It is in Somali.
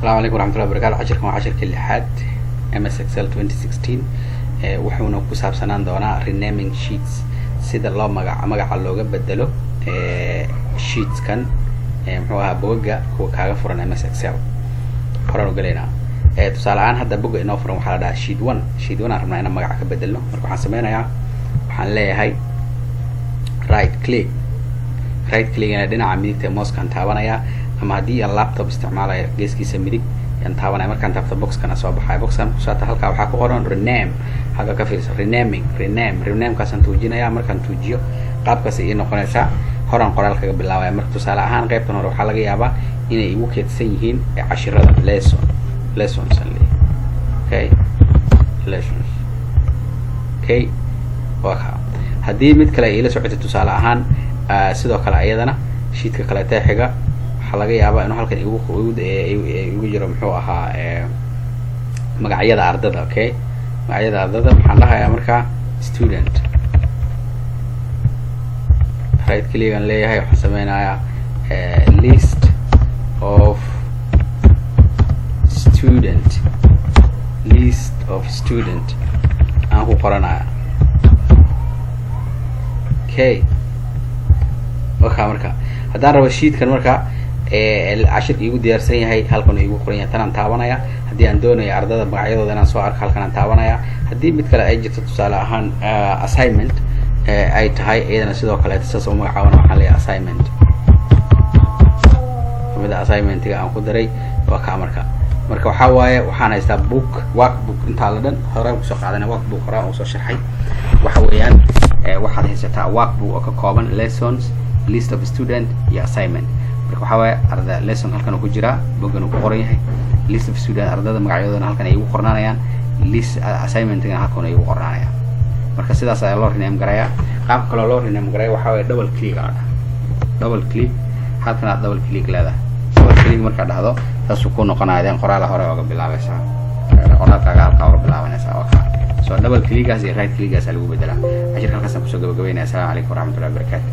السلام عليكم ورحمة الله وبركاته. عشركم عشرك اللحاد MS Excel 2016 وحنا كوساب سنان دونا renaming sheets سيدا الله مجا اللوجة بدله sheets كان محوها بوجا هو كاغا فرن MS Excel قرروا قلنا تسأل عن هذا بوجا إنه فرن حلا sheet 1 sheet 1 عرفنا إنه مجا كبدله مركو حسبنا يا وحنلاقي هاي right click أنا دينا عملية موس كان تابنا يا أما هدي اللابتوب استعماله جيس كيس ميديك ينتابنا يا مركان تابت بوكس كان أصوب حاجة بوكس كان كسرت هالك أو حكوا قرن rename حاجة كفيل rename كاسن توجينا يا مركان توجيو قاب كسي إنه قناة سا هران قرال كجب الله يا مرك تسأل عن غيب تنور حلقة يا با إنه يبوك يتسيهين 10 lessons اللي okay lessons okay وكا هدي مد كلا إلى سعة تسأل عن sidoo kale ayadana sheetka kale taaxiga waxa laga yaabaa inuu halkan igu jiro muxuu ahaa magacyada ardada okay magacyada ardada waxaan dhahayaa marka student right click aan leeyahay waxaan sameynayaa list of student aan ku qoranayaa okay وكا مركا هدان ربا sheet كان مركا العشر يقول ديارسين هاي هالكون يقول قرية تنام تابانايا هدي عندنا يا أرضا بقعيدو دانا سو أرك هالكان تابانايا هدي بتكلا أي جت تسأل عن assignment أي تهاي إذا نسيدو كلا تساسو مقاونا محلي assignment فمدا assignment تيجا أنكو دري وكا مركا وحاوايا وحانا يستا work book انتالدن هراء وسوق عدنا work book هراء وسوق شرحي وحاويان واحد هيستا work book وكا lessons list of student يا assignment marka waxa way arda lesson halkan ku jira bogan ku qoran yahay list of student ardada magacyadooda halkan ay ugu qornaanayaan list assignment-ga halkan ay ugu qornaanayaan marka sidaas ayaa loo rename garaya qaab kale loo rename garaya waxa way double click halkan aad double click leedahay double click marka dhahdo taas ku noqonaayeen qoraal hore oo bilaabaysa qoraalka halka oo bilaabanaysa so double click-gaas iyo right click-gaas lagu bedelaa ashirka halkaas ku soo gabagabeynaa. Assalaamu calaykum waraxmatullaahi wabarakaatuh.